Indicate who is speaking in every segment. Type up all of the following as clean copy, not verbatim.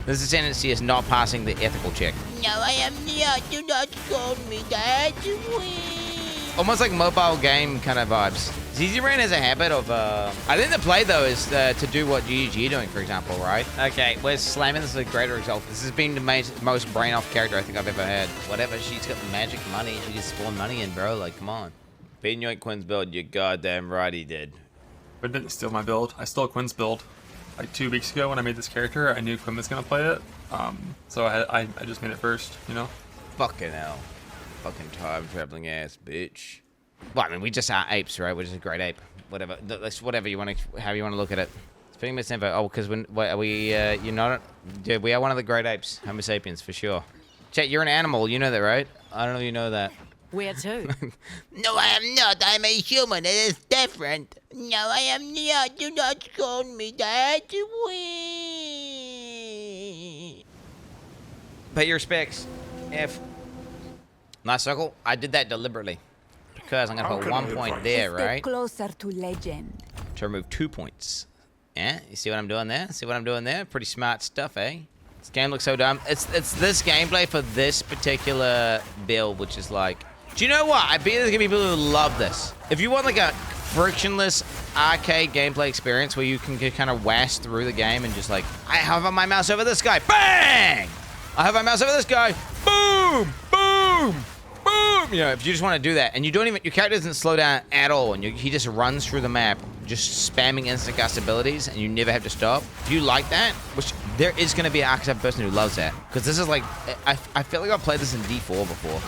Speaker 1: This Ascendancy is not passing the ethical check.
Speaker 2: No, I am not. Do not scold me, Dad.
Speaker 1: Almost like mobile game kind of vibes. Zizaran has a habit of, I think the play though is to do what GG doing, for example, right? Okay, where's slamming this is a greater result. This has been the most brain off character I think I've ever had. Whatever, she's got magic money. She can spawn money in, bro. Like, come on. Beating Quin's build, you're goddamn right he did.
Speaker 3: Quin didn't steal my build. I stole Quin's build. Like 2 weeks ago when I made this character, I knew Quin was gonna play it. So I just made it first, you know?
Speaker 1: Fucking hell. Fucking time traveling ass bitch. Well, I mean, we just are apes, right? We're just a great ape. Whatever. That's whatever you want to, how you want to look at it. Speaking of info, oh, because when are we, you're not, dude, we are one of the great apes, Homo sapiens, for sure. Chat, you're an animal, you know that, right? I don't know if you know that.
Speaker 4: We're too.
Speaker 2: No, I am not. I'm a human. It is different. No, I am not. Do not scold me, Dad.
Speaker 1: Pay your respects. F. Nice circle. I did that deliberately. Because I'm going to put 1 point there, right?
Speaker 4: Closer to legend.
Speaker 1: To remove 2 points. Yeah, you see what I'm doing there? See what I'm doing there? Pretty smart stuff, eh? This game looks so dumb. It's this gameplay for this particular build, which is like... Do you know what? I bet there's going to be people who love this. If you want like a frictionless arcade gameplay experience where you can kind of wash through the game and just like, I hover my mouse over this guy. Bang! I have my mouse over this guy. Boom! Boom! Boom! You know, if you just want to do that, and you don't even, your character doesn't slow down at all, and he just runs through the map, just spamming instant cast abilities, and you never have to stop. If you like that, which there is going to be an archetype person who loves that, because this is like, I feel like I've played this in D4 before.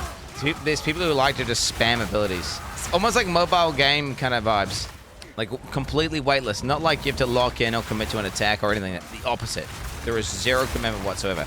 Speaker 1: There's people who like to just spam abilities. It's almost like mobile game kind of vibes. Like completely weightless, not like you have to lock in or commit to an attack or anything. The opposite. There is zero commitment whatsoever.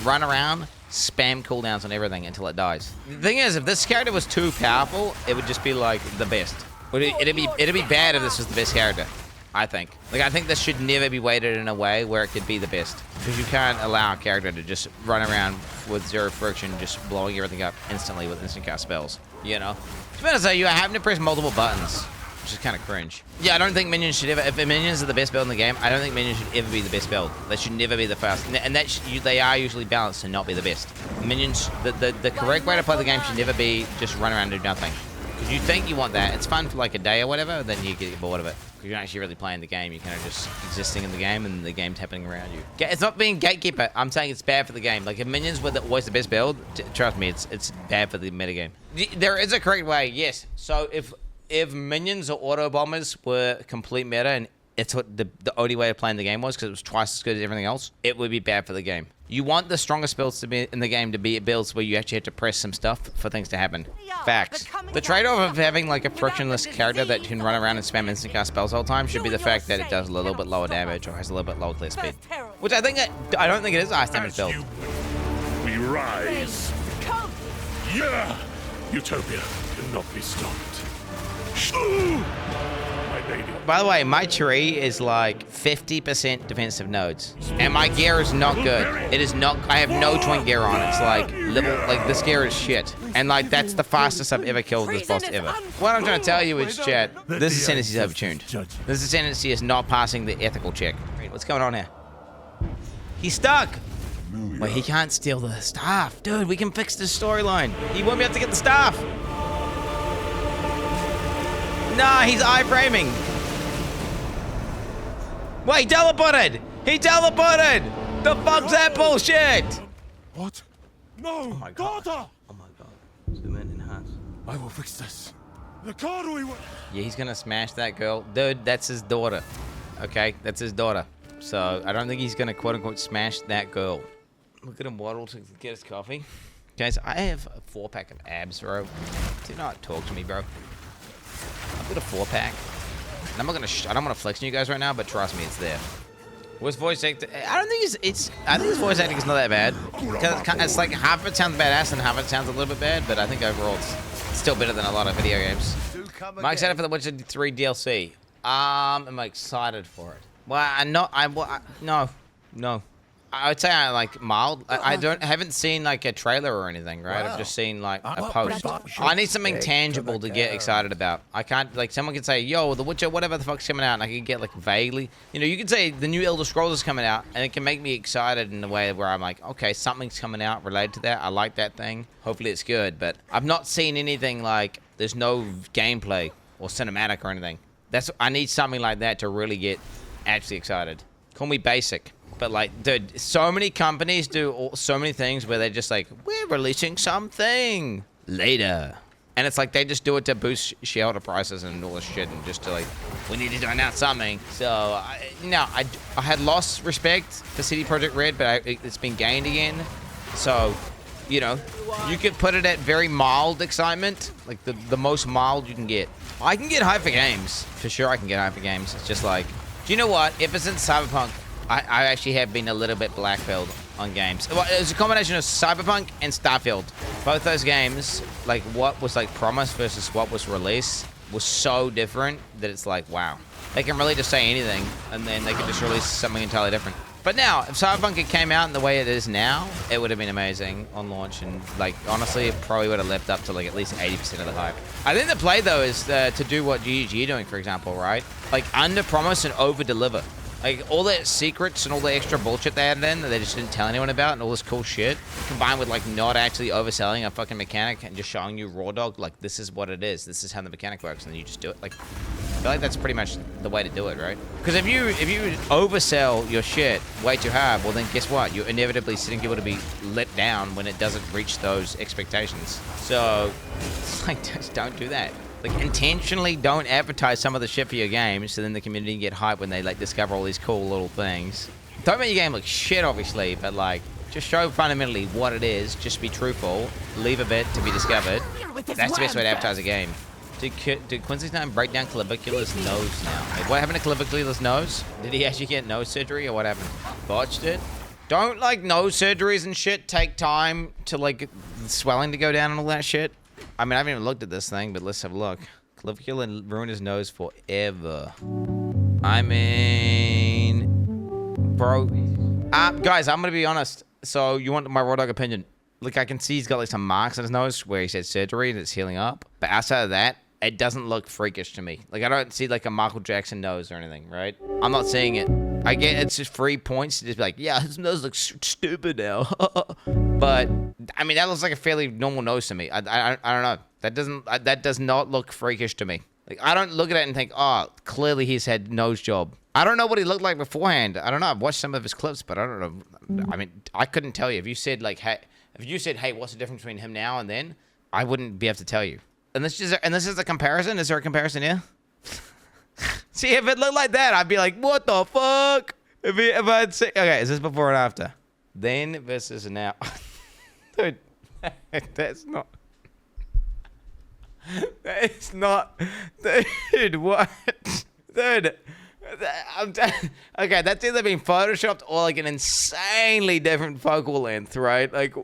Speaker 1: Run around, spam cooldowns on everything until it dies. The thing is, if this character was too powerful, it would just be like the best. It'd be bad if this was the best character, I think. Like, I think this should never be weighted in a way where it could be the best. Because you can't allow a character to just run around with zero friction, just blowing everything up instantly with instant cast spells. You know? To be honest though, you are having to press multiple buttons, which is kind of cringe. Yeah, I don't think minions should ever, if minions are the best build in the game, I don't think minions should ever be the best build. They should never be the first. And they are usually balanced to not be the best. Minions, the correct way to play the game should never be just run around and do nothing. Because you think you want that. It's fun for like a day or whatever, then you get bored of it. Because you're not actually really playing the game. You're kind of just existing in the game and the game's happening around you. It's not being gatekeeper. I'm saying it's bad for the game. Like if minions were always the best build, trust me, it's bad for the metagame. There is a correct way, yes. So if minions or auto bombers were complete meta and it's what the only way of playing the game was because it was twice as good as everything else, it would be bad for the game. You want the strongest builds to be in the game to be builds where you actually have to press some stuff for things to happen. Facts. The trade-off of having like a frictionless character that can run around and spam instant cast spells all the time should be the fact that it does a little bit lower damage or has a little bit lower clear speed. Which I don't think it is a highest damage build.
Speaker 5: We rise.
Speaker 4: Come.
Speaker 5: Yeah! Utopia cannot be stopped. My lady.
Speaker 1: By the way, my tree is like 50% defensive nodes. And my gear is not good. It is not, I have no twin gear on. It's like, this gear is shit. And like, that's the fastest I've ever killed this boss ever. What I'm trying to tell you is, chat, this Ascendancy is overtuned. This Ascendancy is not passing the ethical check. What's going on here? He's stuck. Wait, he can't steal the staff. Dude, we can fix this storyline. He won't be able to get the staff. Nah, he's iframing. Wait, he teleported! He teleported! The fuck's that bullshit?
Speaker 5: What? No!
Speaker 1: Oh my god.
Speaker 5: Daughter!
Speaker 1: Oh my god. Zoom in, enhance.
Speaker 5: I will fix this. The card we will.
Speaker 1: Yeah, he's gonna smash that girl. Dude, that's his daughter. Okay, that's his daughter. So, I don't think he's gonna quote-unquote smash that girl. Look at him waddle to get his coffee. Guys, I have a 4-pack of abs, bro. Do not talk to me, bro. I've got a 4-pack. And I'm not gonna. I don't want to flex on you guys right now, but trust me, it's there. What's voice acting? I don't think I think his voice acting is not that bad. It's like half of it sounds badass and half of it sounds a little bit bad, but I think overall it's still better than a lot of video games. Am I excited for the Witcher 3 DLC? Am I excited for it? Well, I'm not. No. I would say I like mild. I haven't seen like a trailer or anything, right? I've just seen like a post. I need something tangible to get excited about. I can't, like, someone could say, yo, The Witcher, whatever the fuck's coming out, and I can get like vaguely, you know, you could say the new Elder Scrolls is coming out, and it can make me excited in a way where I'm like, okay, something's coming out related to that. I like that thing. Hopefully it's good, but I've not seen anything like, there's no gameplay or cinematic or anything. I need something like that to really get actually excited. Call me basic. But, like, dude, so many companies do so many things where they're just like, we're releasing something later. And it's like they just do it to boost shelter prices and all this shit and just to, like, we need to announce something. So, I had lost respect for CD Projekt Red, but it's been gained again. So, you know, you could put it at very mild excitement, like the most mild you can get. I can get hype for games. For sure I can get hype for games. It's just like, do you know what? Ever since Cyberpunk, I actually have been a little bit black-pilled on games. Well, it was a combination of Cyberpunk and Starfield. Both those games, like what was like promised versus what was released, was so different that it's like, wow. They can really just say anything, and then they can just release something entirely different. But now, if Cyberpunk had came out in the way it is now, it would have been amazing on launch, and like honestly, it probably would have lived up to like at least 80% of the hype. I think the play though is to do what GG doing, for example, right? Like under promise and over deliver. Like, all the secrets and all the extra bullshit they added in that they just didn't tell anyone about and all this cool shit, combined with, like, not actually overselling a fucking mechanic and just showing you raw dog, like, this is what it is. This is how the mechanic works, and then you just do it. Like, I feel like that's pretty much the way to do it, right? Because if you oversell your shit way too hard, well, then guess what? You're inevitably setting people to be let down when it doesn't reach those expectations. So, it's like, just don't do that. Like, intentionally don't advertise some of the shit for your game so then the community can get hyped when they, like, discover all these cool little things. Don't make your game look shit, obviously, but, like, just show fundamentally what it is. Just be truthful. Leave a bit to be discovered. That's the best way to advertise a game. Did Quincy's name break down Clavicular's nose now? Like, what happened to Clavicular's nose? Did he actually get nose surgery or what happened? Botched it? Don't, like, nose surgeries and shit take time to, like, swelling to go down and all that shit? I mean, I haven't even looked at this thing, but let's have a look. Clavicular ruined his nose forever. I mean, bro. Guys, I'm gonna be honest. So you want my raw dog opinion? Look, I can see he's got like some marks on his nose where he said surgery and it's healing up. But outside of that, it doesn't look freakish to me. Like, I don't see like a Michael Jackson nose or anything, right? I'm not seeing it. I get it's just free points to just be like, yeah, his nose looks stupid now. But I mean, that looks like a fairly normal nose to me. I don't know. That does not look freakish to me. Like, I don't look at it and think, oh, clearly he's had nose job. I don't know what he looked like beforehand. I don't know. I've watched some of his clips, but I don't know. I mean, I couldn't tell you. If you said like, hey, what's the difference between him now and then? I wouldn't be able to tell you. And this is a comparison. Is there a comparison here? See, if it looked like that, I'd be like, what the fuck? If I'd say, okay, is this before and after? Then versus now. Dude, that's not. That is not. Dude, what? Dude. Okay, that's either been photoshopped or like an insanely different focal length, right? Like,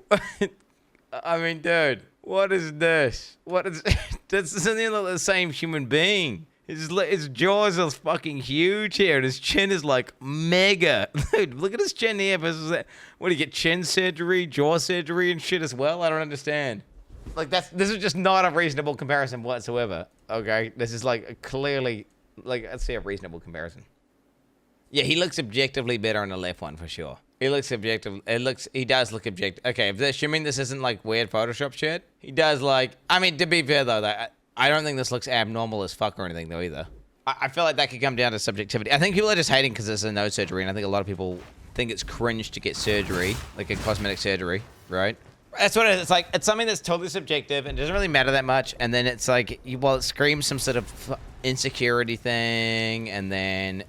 Speaker 1: I mean, dude, what is this? What is this? Doesn't even look like the same human being. His jaws are fucking huge here, and his chin is like mega. Dude, look at his chin here versus that. What, do you get chin surgery, jaw surgery, and shit as well? I don't understand. Like, this is just not a reasonable comparison whatsoever. Okay, this is like clearly, like, let's say a reasonable comparison. Yeah, he looks objectively better on the left one for sure. He looks objective. He does look objective. Okay, if they're assuming this isn't like weird Photoshop shit, he does like. I mean, to be fair though, I don't think this looks abnormal as fuck or anything though either. I feel like that could come down to subjectivity. I think people are just hating because it's a nose surgery, and I think a lot of people think it's cringe to get surgery, like a cosmetic surgery, right? That's what it is. It's like, it's something that's totally subjective and doesn't really matter that much. And then it's like, well, it screams some sort of insecurity thing. And then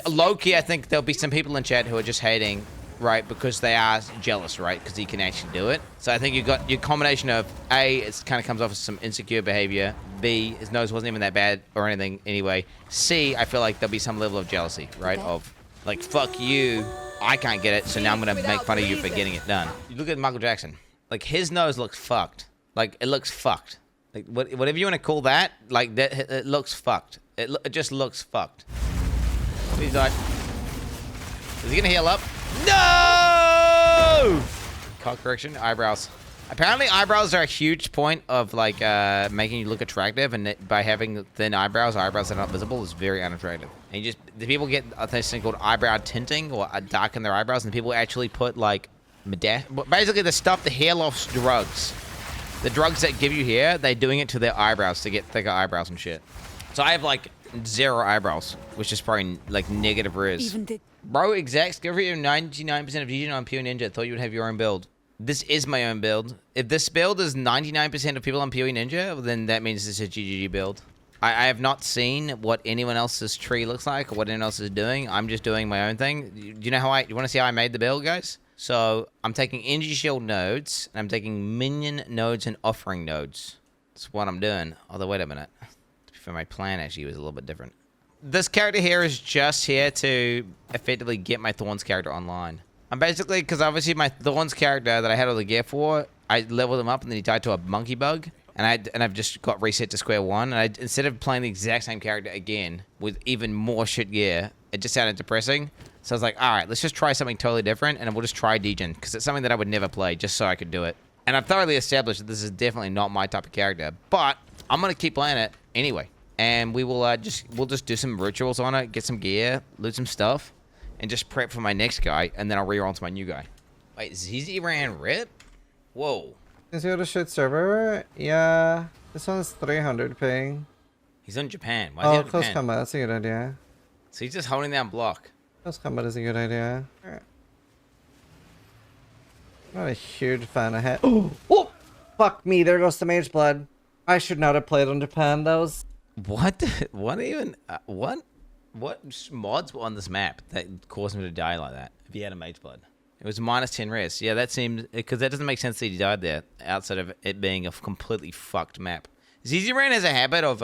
Speaker 1: low-key, I think there'll be some people in chat who are just hating, right? Because they are jealous, right? Because he can actually do it. So I think you've got your combination of A, it kind of comes off as some insecure behavior. B, his nose wasn't even that bad or anything anyway. C, I feel like there'll be some level of jealousy, right? Of like, fuck you, I can't get it, so now I'm going to make fun of you for getting it done. You look at Michael Jackson. Like, his nose looks fucked. Like, it looks fucked. Like, whatever you want to call that, like, that, it looks fucked. It just looks fucked. He's like, is he gonna heal up? No! Cock correction. Eyebrows. Apparently, eyebrows are a huge point of like making you look attractive, and by having thin eyebrows that are not visible is very unattractive. And the people get this thing called eyebrow tinting, or darken their eyebrows, and people actually put like basically the stuff, the hair loss drugs, the drugs that give you hair, they're doing it to their eyebrows to get thicker eyebrows and shit. So I have like 0 eyebrows, which is probably like negative riz. Bro, exact give you 99% of DG on Pure Ninja. Thought you would have your own build. This is my own build. If this build is 99% of people on PoE Ninja, then that means this is a GGG build. I have not seen what anyone else's tree looks like or what anyone else is doing. I'm just doing my own thing. You know how you want to see how I made the build, guys? So I'm taking Energy Shield nodes, and I'm taking Minion nodes and Offering nodes. That's what I'm doing. Although, wait a minute. For my plan, actually, was a little bit different. This character here is just here to effectively get my Thorns character online. I'm basically, because obviously my Thorns character that I had all the gear for, I leveled him up and then he died to a monkey bug. And I've just got reset to square one. And instead of playing the exact same character again with even more shit gear, it just sounded depressing. So I was like, all right, let's just try something totally different, and we'll just try Degen, because it's something that I would never play just so I could do it. And I've thoroughly established that this is definitely not my type of character, but I'm gonna keep playing it anyway. And we'll just do some rituals on it, get some gear, loot some stuff, and just prep for my next guy, and then I'll reroll to my new guy. Wait, Zizaran RIP? Whoa.
Speaker 6: Is he on a shit server? Yeah. This one's 300 ping.
Speaker 1: He's in Japan. Why is he in
Speaker 6: close
Speaker 1: Japan?
Speaker 6: combat. That's a good idea.
Speaker 1: So he's just holding down block.
Speaker 6: Close combat is a good idea. Alright. Not a huge fan of head. Oh! Fuck me, there goes the mage blood. I should not have played on Japan. That was...
Speaker 1: What? What even? What mods were on this map that caused him to die like that? If he had a mage blood, it was minus 10 res. Yeah, that seems, because that doesn't make sense that he died there outside of it being a completely fucked map. Zizaran has a habit of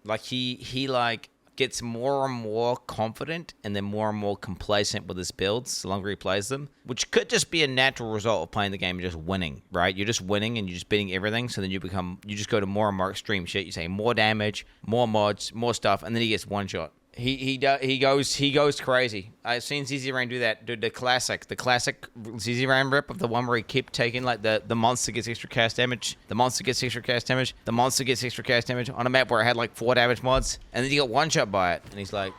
Speaker 1: like he like gets more and more confident and then more and more complacent with his builds the longer he plays them, which could just be a natural result of playing the game and just winning, right? You're just winning and you're just beating everything, so then you just go to more and more extreme shit. You say more damage, more mods, more stuff, and then he gets one shot. He goes crazy. I've seen Zizaran do that. Dude, the classic Zizaran rip of the one where he kept taking like the monster gets extra cast damage, the monster gets extra cast damage, the monster gets extra cast damage on a map where I had like 4 damage mods, and then you got one shot by it, and he's like,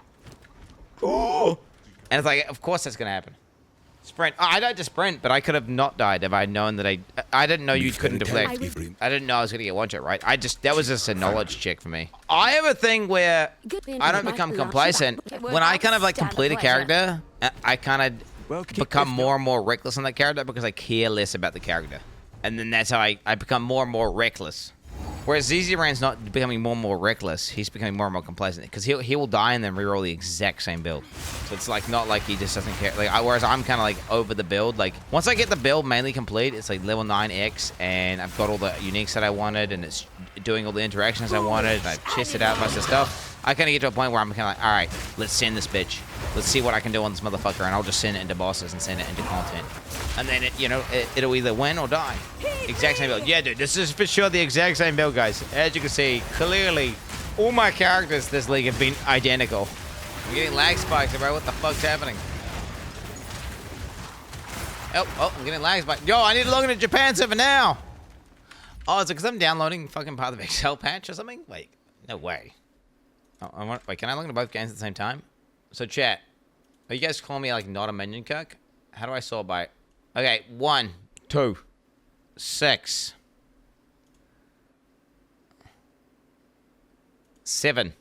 Speaker 1: oh, and it's like, of course that's gonna happen. Sprint. Oh, I died to sprint, but I could have not died if I'd known that I didn't know you couldn't deflect. I didn't know I was gonna get one shot, right? That was just a knowledge check for me. I have a thing where I don't become complacent. When I kind of like complete a character, I kind of become more and more reckless on that character because I care less about the character. And then that's how I become more and more reckless. Whereas Zizaran's not becoming more and more reckless, he's becoming more and more complacent because he will die and then reroll the exact same build. So it's like not like he just doesn't care. Like whereas I'm kind of like over the build. Like once I get the build mainly complete, it's like level 9x and I've got all the uniques that I wanted and it's doing all the interactions I wanted and I've chested out most of the stuff. I kind of get to a point where I'm kind of like, all right, let's send this bitch. Let's see what I can do on this motherfucker, and I'll just send it into bosses and send it into content. And then, it'll either win or die. Exact same build. Yeah, dude, this is for sure the exact same build, guys. As you can see, clearly, all my characters this league have been identical. I'm getting lag spikes, bro. What the fuck's happening? Oh, I'm getting lag spikes. Yo, I need to log into Japan server now. Oh, is it because I'm downloading fucking part of the Excel patch or something? Wait, no way. Oh, wait, can I log into both games at the same time? So chat, are you guys calling me like not a minion cuck? How do I sort by? Okay, 1, 2, 6, 7.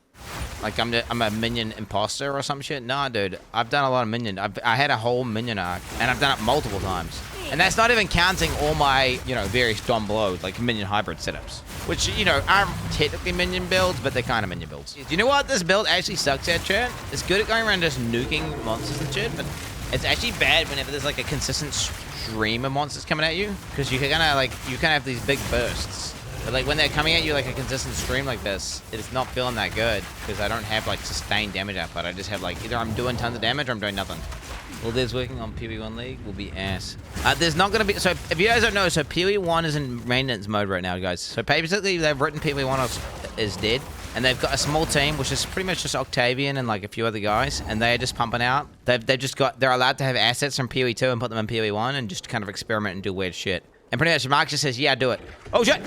Speaker 1: Like I'm a minion imposter or some shit? Nah, dude, I've done a lot of minion. I had a whole minion arc, and I've done it multiple times. And that's not even counting all my, various Dom Below, like minion hybrid setups. Which, aren't technically minion builds, but they're kind of minion builds. Do you know what this build actually sucks at, chat? It's good at going around just nuking monsters and shit, but it's actually bad whenever there's like a consistent stream of monsters coming at you. Because you kind of have these big bursts. But like when they're coming at you like a consistent stream like this, it's not feeling that good. Because I don't have like sustained damage output. I just have like, either I'm doing tons of damage or I'm doing nothing. Well, there's working on PoE1 League will be ass. There's not going to be... So, if you guys don't know, so PoE1 is in maintenance mode right now, guys. So, basically, they've written PoE1 is dead. and they've got a small team, which is pretty much just Octavian and like a few other guys, and they're just pumping out. They're allowed to have assets from PoE 2 and put them in PoE 1 and just kind of experiment and do weird shit. And pretty much Mark just says, yeah, do it. Oh shit!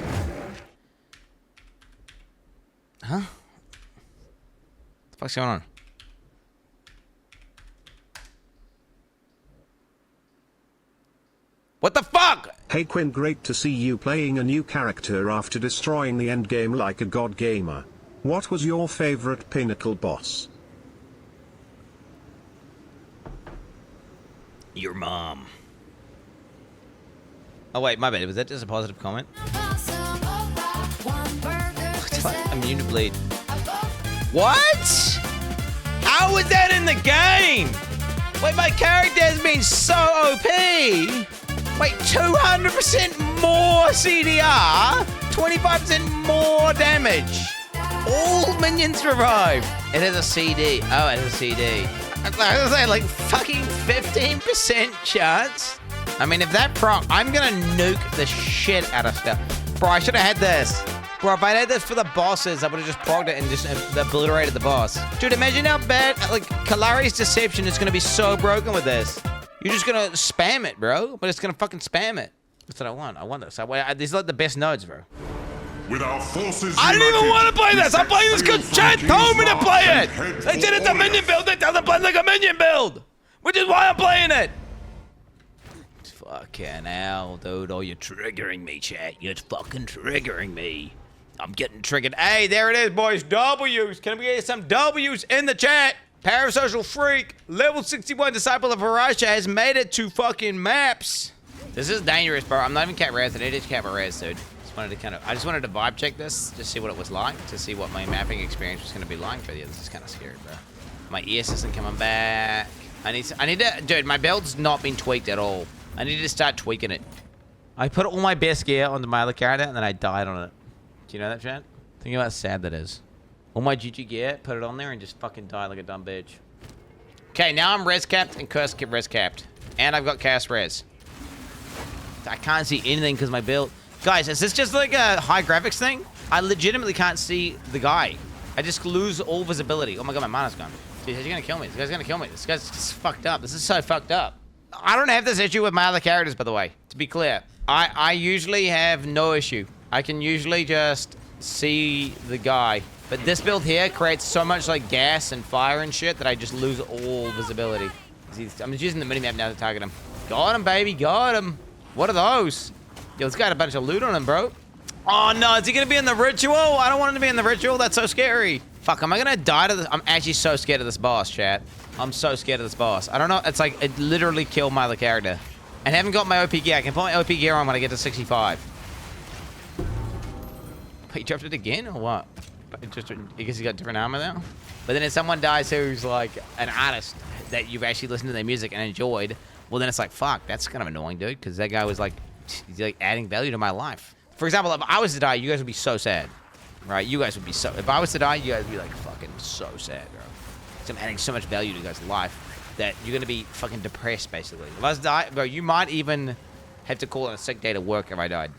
Speaker 1: Huh? What the fuck's going on? What the fuck?
Speaker 7: Hey Quin, great to see you playing a new character after destroying the endgame like a god gamer. What was your favorite pinnacle boss?
Speaker 1: Your mom. Oh wait, my bad. Was that just a positive comment? I'm immune to bleed. What? How was that in the game? Wait, my character has been so OP. Wait, 200% more CDR, 25% more damage. All minions revive. It has a CD. Oh, it has a CD. I was saying, like, fucking 15% chance. I mean, if that proc, I'm gonna nuke the shit out of stuff. Bro, I should have had this. Bro, if I had this for the bosses, I would have just progged it and just obliterated the boss. Dude, imagine how bad, like, Kalari's Deception is gonna be so broken with this. You're just gonna spam it, bro. But it's gonna fucking spam it. That's what I want. I want this. These are like the best nodes, bro.
Speaker 5: With our forces
Speaker 1: I didn't even want to play this. I'm playing this because Chad told me to play it. They said it's a minion build. They tell them to play like a minion build, which is why I'm playing it. Fucking hell, dude. Oh, you're triggering me, Chad. You're fucking triggering me. I'm getting triggered. Hey, there it is, boys. W's. Can we get some W's in the chat? Parasocial Freak, level 61 Disciple of Harasha has made it to fucking maps. This is dangerous, bro. I'm not even cat res. I need to cat my res, dude. I just wanted to vibe check this, just see what it was like, to see what my mapping experience was gonna be like for you. This is kind of scary, bro. My ES isn't coming back. I need to, dude, my build's not been tweaked at all. I need to start tweaking it. I put all my best gear onto my other character and then I died on it. Do you know that, Chad? Think about how sad that is. All my GG gear, put it on there and just fucking die like a dumb bitch. Okay, now I'm res capped and curse res capped. And I've got cast res. I can't see anything because my build. Guys, is this just like a high graphics thing? I legitimately can't see the guy. I just lose all visibility. Oh my god, my mana's gone. Dude, he's gonna kill me. This guy's gonna kill me. This guy's just fucked up. This is so fucked up. I don't have this issue with my other characters, by the way. To be clear. I usually have no issue. I can usually just see the guy. But this build here creates so much like gas and fire and shit that I just lose all visibility. I'm just using the minimap now to target him. Got him, baby, got him. What are those? Yo, this guy had a bunch of loot on him, bro. Oh no, is he gonna be in the ritual? I don't want him to be in the ritual. That's so scary. Fuck, am I gonna die to this? I'm actually so scared of this boss, chat. I'm so scared of this boss. I don't know, it's like, it literally killed my other character. And I haven't got my OP gear. I can put my OP gear on when I get to 65. Wait, you dropped it again or what? Just because he got different armor now. But then if someone dies who's like an artist that you've actually listened to their music and enjoyed, well then it's like, fuck, that's kind of annoying, dude, because that guy was like, he's like adding value to my life. For example, if I was to die, you guys would be so sad, right? You guys would be so. If I was to die, you guys would be like fucking so sad, bro. Because I'm adding so much value to you guys' life that you're gonna be fucking depressed, basically. If I was to die, bro, you might even have to call in a sick day to work if I died.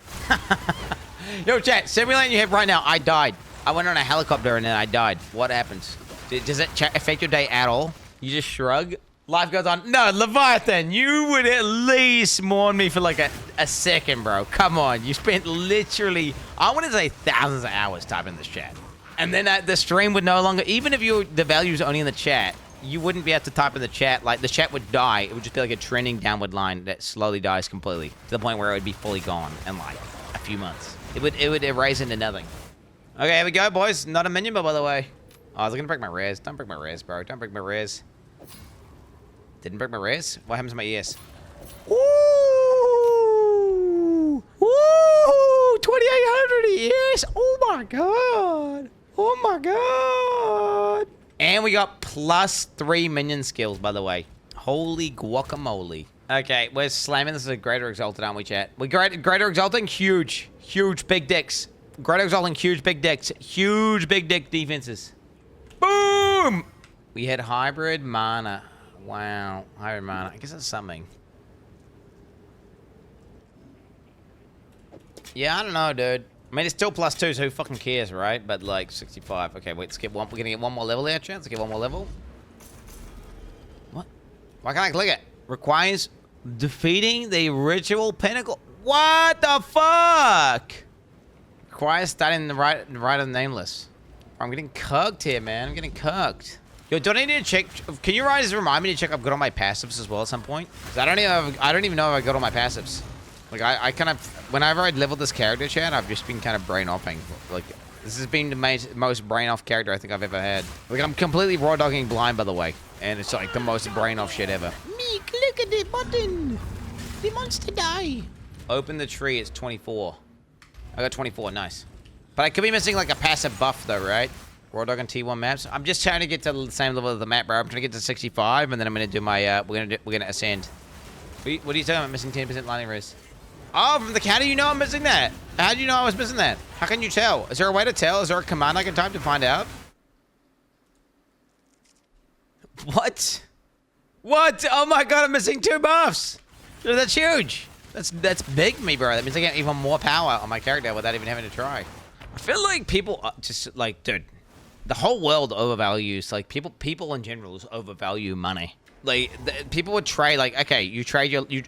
Speaker 1: Yo, chat, simulate in your head right now. I died. I went on a helicopter and then I died. What happens? Does it affect your day at all? You just shrug? Life goes on. No, Leviathan, you would at least mourn me for like a second, bro. Come on. You spent literally, I want to say thousands of hours typing this chat. And then the stream would no longer, even if the value is only in the chat, you wouldn't be able to type in the chat. Like, the chat would die. It would just be like a trending downward line that slowly dies completely to the point where it would be fully gone in like a few months. It would erase into nothing. Okay, here we go, boys. Not a minion, but by the way. Oh, I was gonna break my res. Don't break my res, bro. Don't break my res. Didn't break my res? What happens to my ES? Ooh! Ooh! 2800 ES! Oh my god! Oh my god! And we got +3 minion skills, by the way. Holy guacamole. Okay, we're slamming this as a Greater Exalted, aren't we, chat? We Greater Exalting, huge. Huge big dicks. Greater Exalting, huge big dicks. Huge big dick defenses. Boom! We had hybrid mana. Wow. Hybrid mana. I guess that's something. Yeah, I don't know, dude. I mean, it's still +2, so who fucking cares, right? But like 65. Okay, wait, let's get one. We're gonna get one more level there, chance. Let's get one more level. What? Why can't I click it? Requires defeating the ritual pinnacle. What the fuck? Requires starting the right of the nameless. I'm getting cucked here, man. I'm getting cucked. Yo, don't I need to check? Can you guys remind me to check I've got all my passives as well at some point? 'Cause I don't even know if I got all my passives. Like I kind of, whenever I leveled this character, Chad, I've just been kind of brain offing. Like this has been the most brain off character I think I've ever had. Like I'm completely raw dogging blind, by the way, and it's like the most brain off shit ever.
Speaker 2: Me, click at the button. The monster die.
Speaker 1: Open the tree. It's 24. I got 24. Nice. But I could be missing like a passive buff though, right? Raw dog on T1 maps. I'm just trying to get to the same level of the map, bro. I'm trying to get to 65, and then I'm gonna do my. We're gonna ascend. What are you talking about? Missing 10% lightning race. Oh, from the counter, you know I'm missing that. How do you know I was missing that? How can you tell? Is there a way to tell? Is there a command I can type to find out? What? What? Oh my god, I'm missing 2 buffs. Dude, that's huge. That's big for me, bro. That means I get even more power on my character without even having to try. I feel like people just like, dude, the whole world overvalues, like people in general overvalue money. Like people would trade, like, okay, you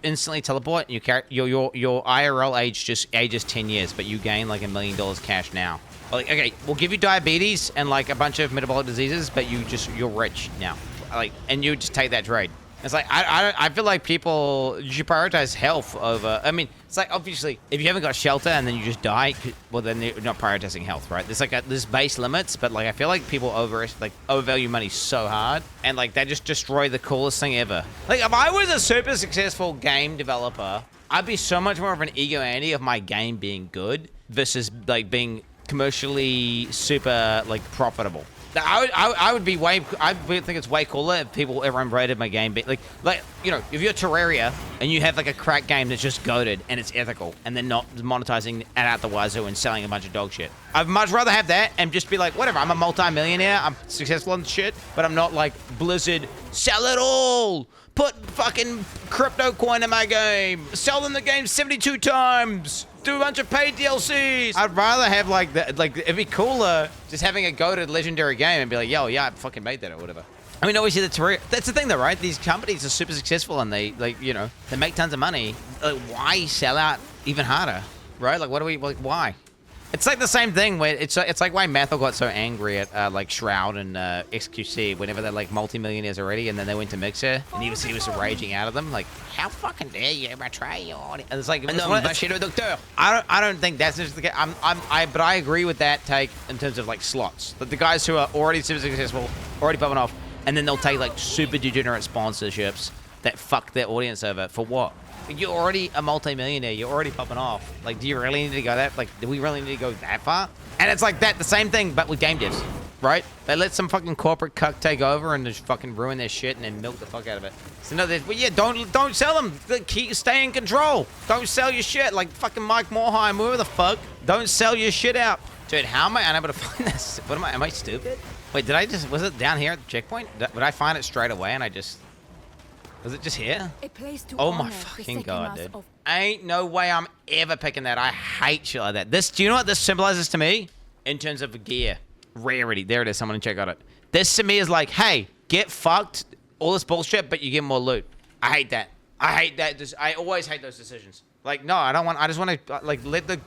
Speaker 1: instantly teleport, and your IRL age just ages 10 years, but you gain like $1 million cash now. Like, okay, we'll give you diabetes and like a bunch of metabolic diseases, but you're rich now. Like, and you just take that trade. It's like I feel like people, you should prioritize health over. I mean, it's like obviously if you haven't got shelter and then you just die, well then you're not prioritizing health, right? There's like there's base limits, but like I feel like people overvalue money so hard, and like they just destroy the coolest thing ever. Like if I was a super successful game developer, I'd be so much more of an ego Andy of my game being good versus like being commercially super like profitable. I would think it's way cooler if everyone rated my game like you know, if you're Terraria and you have like a crack game that's just goated and it's ethical and they're not monetizing it out the wazoo and selling a bunch of dog shit. I'd much rather have that and just be like, whatever, I'm a multi-millionaire, I'm successful on shit, but I'm not like Blizzard, sell it all, put fucking crypto coin in my game, sell them the game 72 times. Do a bunch of paid DLCs. I'd rather have like that. Like it'd be cooler just having a goated legendary game and be like, yo, yeah, I fucking made that or whatever. I mean, obviously that's the thing though, right? These companies are super successful and they like, you know, they make tons of money. Like, why sell out even harder, right? Like, what do we like? Why? It's like the same thing where it's like why Mathel got so angry at like Shroud and XQC whenever they're like multi-millionaires already, and then they went to Mixer and he was raging out of them like, how fucking dare you betray your audience? And it's like, I don't think that's just the case. But I agree with that take in terms of like slots. That the guys who are already super successful, already popping off, and then they'll take like super degenerate sponsorships that fuck their audience over for what? You're already a multi-millionaire. You're already popping off. Like, do you really need to go that? Like, do we really need to go that far? And it's like that, the same thing, but with game devs, right? They let some fucking corporate cuck take over and just fucking ruin their shit and then milk the fuck out of it. So no, well, yeah, don't sell them. Stay in control. Don't sell your shit like fucking Mike Morheim, whoever the fuck. Don't sell your shit out, dude. How am I unable to find this? What am I stupid? Wait, was it down here at the checkpoint? Would I find it straight away and I just? Was it just here? Oh my fucking god, dude. Ain't no way I'm ever picking that. I hate shit like that. Do you know what this symbolizes to me? In terms of gear. Rarity. There it is. Someone check out it. This to me is like, hey, get fucked. All this bullshit, but you get more loot. I hate that. I hate that. I always hate those decisions. Like, no, I don't want. I just want to like let the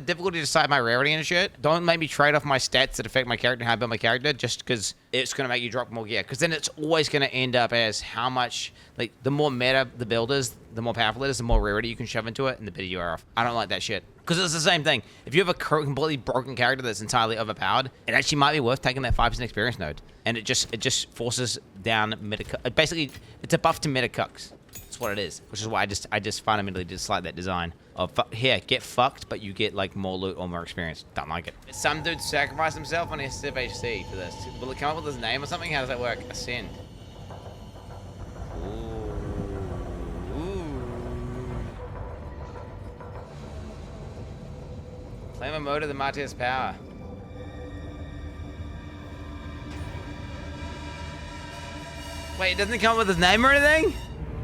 Speaker 1: difficulty decide my rarity and shit. Don't make me trade off my stats that affect my character and how I build my character just because it's gonna make you drop more gear. Because then it's always gonna end up as how much. Like, the more meta the build is, the more powerful it is, the more rarity you can shove into it, and the better you are off. I don't like that shit. Because it's the same thing. If you have a completely broken character that's entirely overpowered, it actually might be worth taking that 5% experience node. And it just forces down meta. Basically, it's a buff to meta cucks. That's what it is. Which is why I just fundamentally dislike that design. Of here, get fucked, but you get like more loot or more experience. Don't like it. Some dude sacrificed himself on SFHC for this. Will it come up with his name or something? How does that work? Ascend. Claim a mode of the Martyr's power. Wait, it doesn't come up with his name or anything?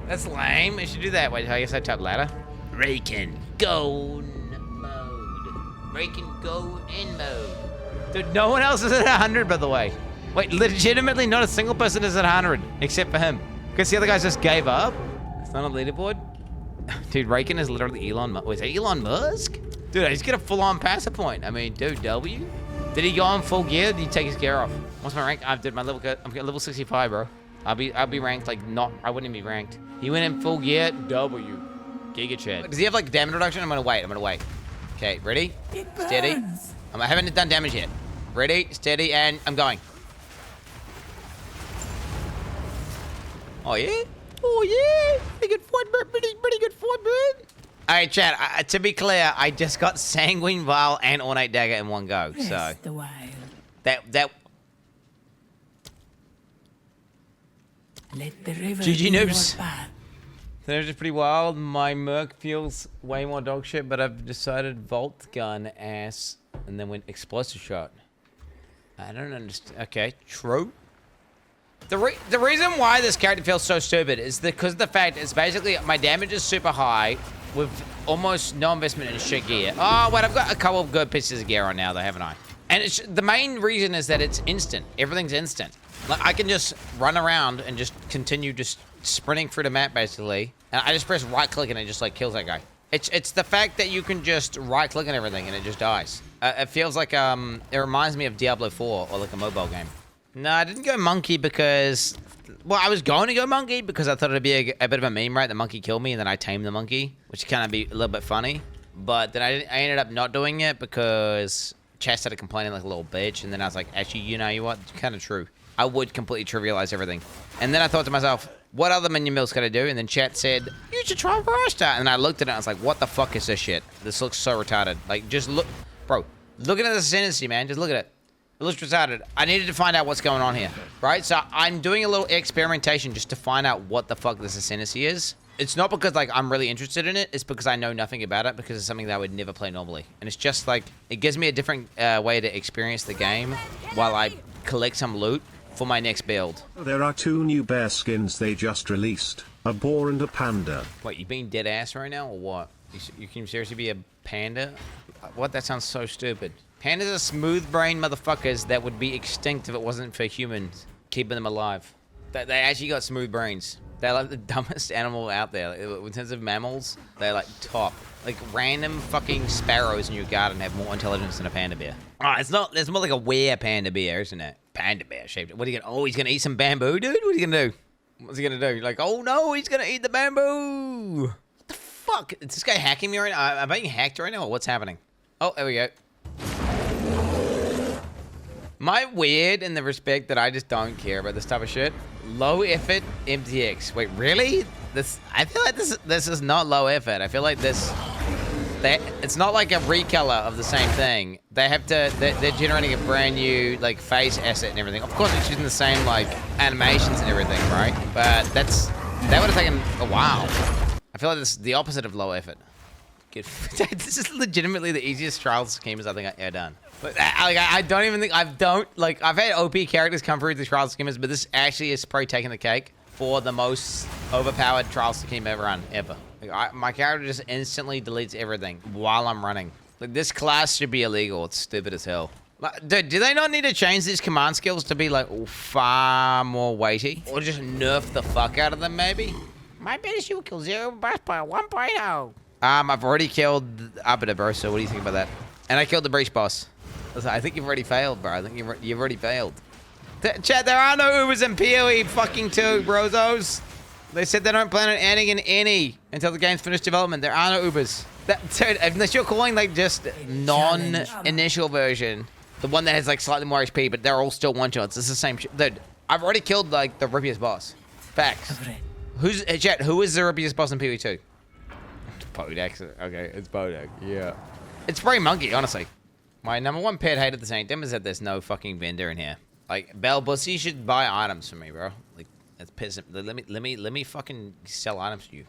Speaker 1: That's lame. You should do that. Wait, I guess I type ladder. Raken. Gone mode. Raking go in mode. Dude, no one else is at 100, by the way. Wait, legitimately not a single person is at 100, except for him. Because the other guys just gave up. It's not on leaderboard. Dude, Raking is literally Elon Musk. Wait, is that Elon Musk? Dude, he's got a full-on passive point. I mean, dude, W? Did he go on full gear? Did he take his gear off? What's my rank? I'm level 65, bro. I'll be ranked like not. I wouldn't be ranked. He went in full gear. W. Giga Chad. Does he have like damage reduction? I'm gonna wait. Okay, ready? Steady. I haven't done damage yet. Ready, steady, and I'm going. Oh yeah? Oh yeah! Pretty good fight, bro. Pretty good fight, bro. All right, Chad. To be clear, I just got Sanguine Vial and Ornate Dagger in one go. So
Speaker 4: The wild.
Speaker 1: that.
Speaker 4: Let the river
Speaker 1: GG
Speaker 4: be your
Speaker 1: noobs.
Speaker 4: path.
Speaker 1: They're just pretty wild. My Merc feels way more dog shit, but I've decided Volt Gun ass, and then went Explosive Shot. I don't understand. Okay, true. The reason why this character feels so stupid is because the fact is basically my damage is super high with almost no investment in shit gear. Oh, wait, I've got a couple of good pieces of gear on now, though, haven't I? And the main reason is that it's instant. Everything's instant. Like, I can just run around and just continue just sprinting through the map, basically. And I just press right-click and it just, like, kills that guy. It's the fact that you can just right-click on everything and it just dies. It feels like, it reminds me of Diablo 4 or, like, a mobile game. No, I didn't go monkey because... Well, I was going to go monkey because I thought it'd be a bit of a meme, right? The monkey killed me and then I tamed the monkey, which kind of be a little bit funny. But then I ended up not doing it because Chad started complaining like a little bitch. And then I was like, actually, you know what? It's kind of true. I would completely trivialize everything. And then I thought to myself, what other minion builds can I do? And then chat said, you should try Rasta. And I looked at it and I was like, what the fuck is this shit? This looks so retarded. Like, just look. Bro, looking at the Ascendancy, man. Just look at it. It looks retarded. I needed to find out what's going on here, right? So I'm doing a little experimentation just to find out what the fuck this Ascendancy is. It's not because, like, I'm really interested in it. It's because I know nothing about it because it's something that I would never play normally. And it's just, like, it gives me a different way to experience the game while I collect some loot for my next build.
Speaker 7: There are 2 new bear skins they just released, a boar and a panda.
Speaker 1: What, you being dead ass right now or what? You can seriously be a panda? What? That sounds so stupid. Pandas are smooth-brained motherfuckers that would be extinct if it wasn't for humans keeping them alive. They actually got smooth brains. They're like the dumbest animal out there. In terms of mammals, they're like top. Like random fucking sparrows in your garden have more intelligence than a panda bear. Oh, it's more like a were panda bear, isn't it? Panda bear shaped. What are you gonna? Oh, he's gonna eat some bamboo, dude. What are you gonna do? What's he gonna do? Like, oh no, he's gonna eat the bamboo. What the fuck? Is this guy hacking me right now? Am I being hacked right now, or what's happening? Oh, there we go. Am I weird in the respect that I just don't care about this type of shit? Low effort MTX. Wait, really? I feel like this is not low effort. I feel like it's not like a recolor of the same thing. They're generating a brand new like face asset and everything. Of course, it's using the same like animations and everything, right? But that would have taken a while. I feel like this is the opposite of low effort. This is legitimately the easiest trial schemas I think I've ever done. But I don't even think I've had OP characters come through the trial schemas, but this actually is probably taking the cake for the most overpowered trial scheme ever run ever. Like, my character just instantly deletes everything while I'm running. Like this class should be illegal. It's stupid as hell. Like, dude, do they not need to change these command skills to be like far more weighty, or just nerf the fuck out of them maybe?
Speaker 2: My bet you will kill 0 boss by 1.0.
Speaker 1: I've already killed Abida, bro, so what do you think about that? And I killed the breach boss. Listen, I think you've already failed, bro. I think you've already failed. Chat, there are no Ubers in PoE fucking 2, brozos. They said they don't plan on adding in any until the game's finished development. There are no Ubers. Dude, unless you're calling like just non-initial version, the one that has like slightly more HP, but they're all still one-shots. It's the same shit. Dude, I've already killed like the rippiest boss. Facts. Chat, who is the rippiest boss in PoE 2? Bodak. Okay, it's Bodak. Yeah. It's Spray Monkey, honestly. My #1 pet hate at the same time is that there's no fucking vendor in here. Like, Bell Bussy should buy items for me, bro. Like, that's pissing. Let me fucking sell items to you.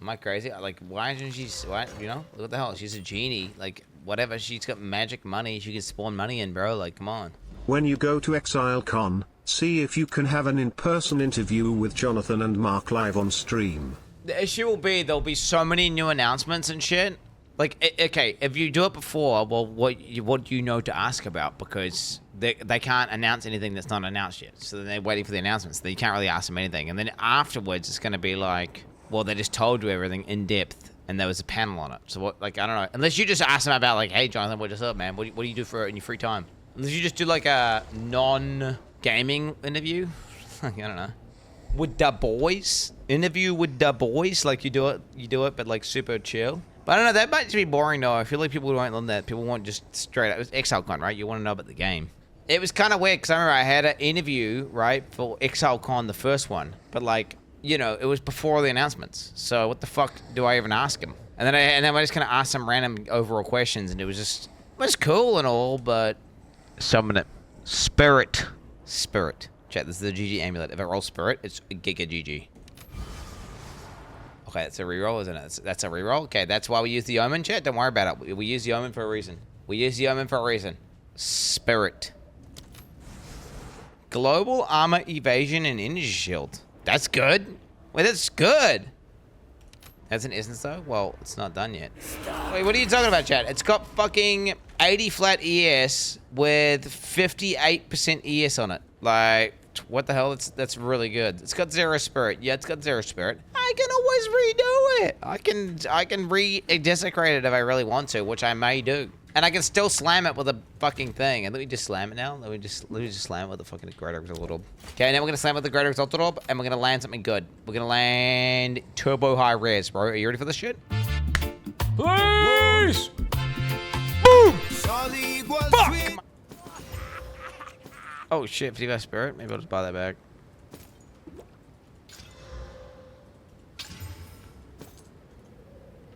Speaker 1: Am I crazy? Like, why isn't she? Why, you know? What the hell? She's a genie. Like, whatever. She's got magic money. She can spawn money in, bro. Like, come on.
Speaker 7: When you go to Exilecon, see if you can have an in-person interview with Jonathan and Mark live on stream.
Speaker 1: The issue will be there'll be so many new announcements and shit Like, okay, if you do it before, well, what do you know to ask about? Because they can't announce anything that's not announced yet. So then they're waiting for the announcements. So you can't really ask them anything. And then afterwards, it's going to be like, well, they just told you everything in depth, and there was a panel on it. So what? Like, I don't know. Unless you just ask them about like, hey, Jonathan, what's up, man? What do you do in your free time? Unless you just do like a non-gaming interview. Like, I don't know. With the boys, interview with the boys, like you do it, but like super chill. But I don't know, that might be boring though. I feel like people won't learn that. People want just straight up. It was Exilecon, right? You want to know about the game. It was kind of weird because I remember I had an interview, right, for Exilecon, the first one. But like, you know, it was before the announcements. So what the fuck do I even ask him? And then I just kind of asked some random overall questions, and it was cool and all, but summon it. Spirit. Chat, this is the GG amulet. If I roll Spirit, it's a Giga GG. Okay, that's a reroll, isn't it? That's a reroll? Okay, that's why we use the Omen, chat. Don't worry about it. We use the Omen for a reason. Spirit. Global armor evasion and energy shield. That's good. Wait, that's good. That's an essence, though? Well, it's not done yet. Wait, what are you talking about, chat? It's got fucking 80 flat ES with 58% ES on it. Like, what the hell? That's really good. It's got 0 spirit. Yeah, it's got 0 spirit. I can always redo it. I can re-desecrate it if I really want to, which I may do. And I can still slam it with a fucking thing. And let me just slam it now. Let me just slam it with the fucking Greater Exalted Orb. Okay, now we're gonna slam it with the Greater Exalted Orb, and we're gonna land something good. We're gonna land turbo high res, bro. Are you ready for this shit? Please! Boom! Fuck! Oh shit, 55 spirit. Maybe I'll just buy that back.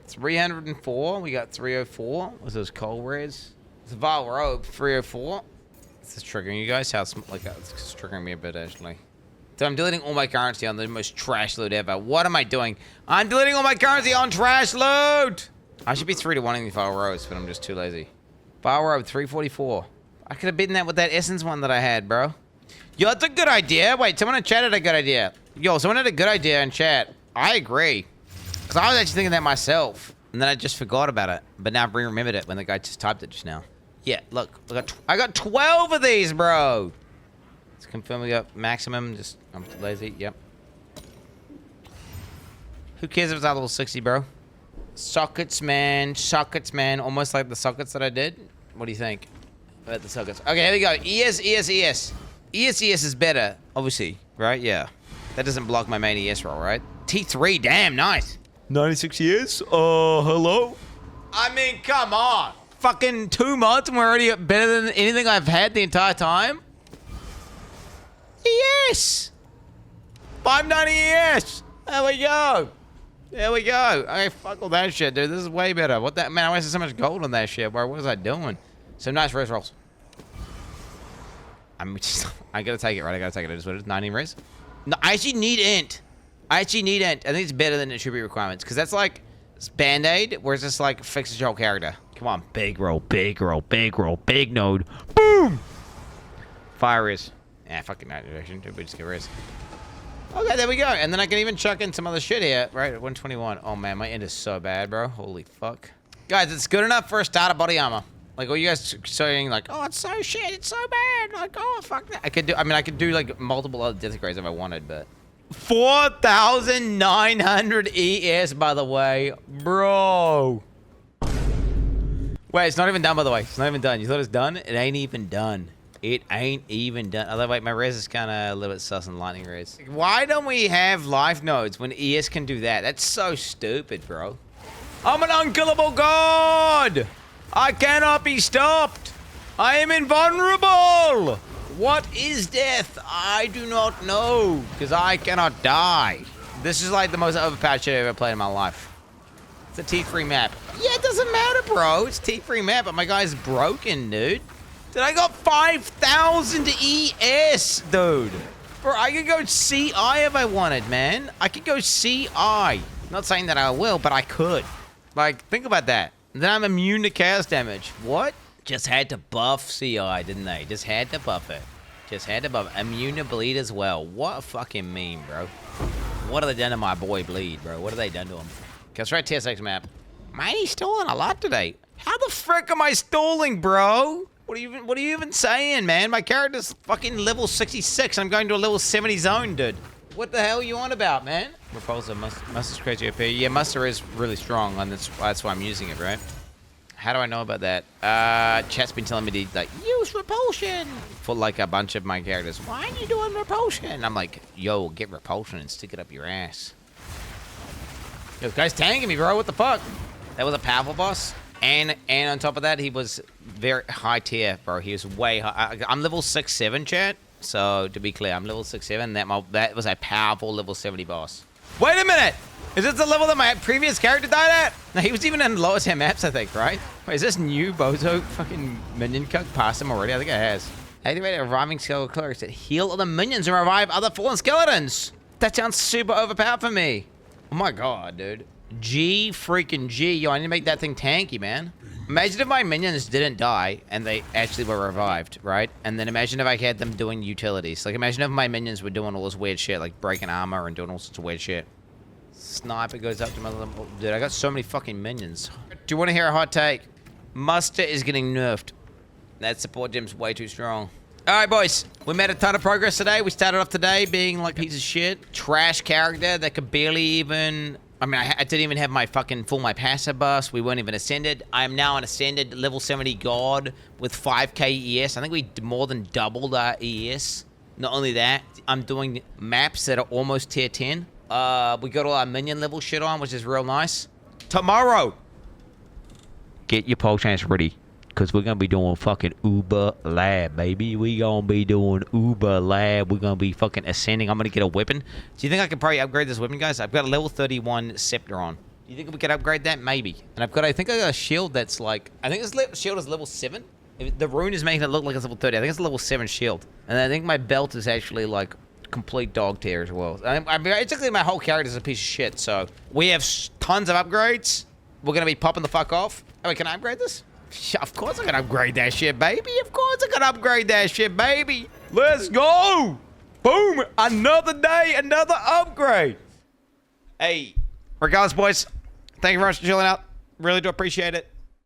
Speaker 1: It's 304. We got 304. What's those cold rares? It's a Vile Robe, 304. This is triggering you guys. How it's triggering me a bit actually. So I'm deleting all my currency on the most trash loot ever. What am I doing? I'm deleting all my currency on trash loot! I should be 3-1ing the Vile Robes, but I'm just too lazy. Vile Robe, 344. I could have beaten that with that essence one that I had, bro. Yo, that's a good idea. Wait, someone in chat had a good idea. Yo, someone had a good idea in chat. I agree. Because I was actually thinking that myself. And then I just forgot about it. But now I've remembered it when the guy just typed it just now. Yeah, look. I got 12 of these, bro. Let's confirm we got maximum. I'm too lazy. Yep. Who cares if it's at level 60, bro? Sockets, man. Sockets, man. Almost like the sockets that I did. What do you think? About the sockets. Okay, here we go. ES. ES is better, obviously, right? Yeah. That doesn't block my main ES roll, right? T3, damn, nice. 96 years? Hello? I mean, come on. Fucking 2 months and we're already better than anything I've had the entire time? ES! 590 ES! There we go. Okay, fuck all that shit, dude. This is way better. What that, man, I wasted so much gold on that shit, bro. What was I doing? Some nice res rolls. I gotta take it, right? I gotta take it. It is what it is. 19 res. No, I actually need int. I think it's better than it should be requirements. Because that's like Band-Aid, where it's just like fixes your whole character. Come on. Big roll, big node. Boom! Fire res. Yeah, fucking night direction. We just get res. Okay, there we go. And then I can even chuck in some other shit here. Right, at 121. Oh man, my end is so bad, bro. Holy fuck. Guys, it's good enough for a starter body armor. Like, all you guys saying, like, oh, it's so shit, it's so bad. Like, oh, fuck that. I could do, like, multiple other deathgrades if I wanted, but... 4,900 ES, by the way. Bro. Wait, it's not even done, by the way. It's not even done. You thought it's done? It ain't even done. It ain't even done. Although, wait, my res is kind of a little bit sus on lightning res. Why don't we have life nodes when ES can do that? That's so stupid, bro. I'm an unkillable god! I cannot be stopped! I am invulnerable! What is death? I do not know, because I cannot die. This is like the most overpowered shit I've ever played in my life. It's a T3 map. Yeah, it doesn't matter, bro. It's a T3 map, but my guy's broken, dude. Dude, I got 5,000 ES, dude. Bro, I could go CI if I wanted, man. I could go CI. Not saying that I will, but I could. Like, think about that. Then I'm immune to chaos damage. What? Just had to buff CI, didn't they? Just had to buff it. Just had to buff it. Immune to bleed as well. What a fucking meme, bro. What have they done to my boy Bleed, bro? What have they done to him? Okay, let's try TSX map. Man, he's stalling a lot today. How the frick am I stalling, bro? What are you even saying, man? My character's fucking level 66. I'm going to a level 70 zone, dude. What the hell are you on about, man? Repulsor, Muster's crazy OP. Yeah, Muster is really strong, and that's why I'm using it, right? How do I know about that? Chat's been telling me to, like, use repulsion for, like, a bunch of my characters. Why are you doing repulsion? I'm like, yo, get repulsion and stick it up your ass. Yo, this guy's tanking me, bro. What the fuck? That was a powerful boss. And on top of that, he was very high tier, bro. He was way high. I'm level 6-7, chat. So, to be clear, I'm level 6-7. That was a powerful level 70 boss. Wait a minute! Is this the level that my previous character died at? No, he was even in the lowest tier maps, I think, right? Wait, is this new bozo fucking minion cuck past him already? I think it has. Activate a reviving skeletal clerics that heal other minions and revive other fallen skeletons. That sounds super overpowered for me. Oh my god, dude. G freaking G. Yo, I need to make that thing tanky, man. Imagine if my minions didn't die and they actually were revived, right? And then imagine if I had them doing utilities. Like, imagine if my minions were doing all this weird shit, like breaking armor and doing all sorts of weird shit. Sniper goes up to my level. Dude, I got so many fucking minions. Do you want to hear a hot take? Muster is getting nerfed. That support gem's way too strong. Alright, boys. We made a ton of progress today. We started off today being like a piece of shit. Trash character that could barely even... I mean, I didn't even have my fucking my passive bus. We weren't even ascended. I am now an ascended level 70 god with 5k ES. I think we more than doubled our ES. Not only that, I'm doing maps that are almost tier 10. We got all our minion level shit on, which is real nice. Tomorrow, get your pole chance ready, because we're going to be doing fucking Uber Lab, baby. We going to be doing Uber Lab. We're going to be fucking ascending. I'm going to get a weapon. Do you think I could probably upgrade this weapon, guys? I've got a level 31 scepter on. Do you think we could upgrade that? Maybe. And I think I got a shield that's like, I think this shield is level 7. The rune is making it look like it's level 30. I think it's a level 7 shield. And I think my belt is actually like complete dog tier as well. I mean, basically my whole character is a piece of shit, so we have tons of upgrades. We're going to be popping the fuck off. Oh, wait, can I upgrade this? Of course I can upgrade that shit, baby. Of course I can upgrade that shit, baby. Let's go. Boom. Another day, another upgrade. Hey, regardless, boys, thank you very much for chilling out. Really do appreciate it.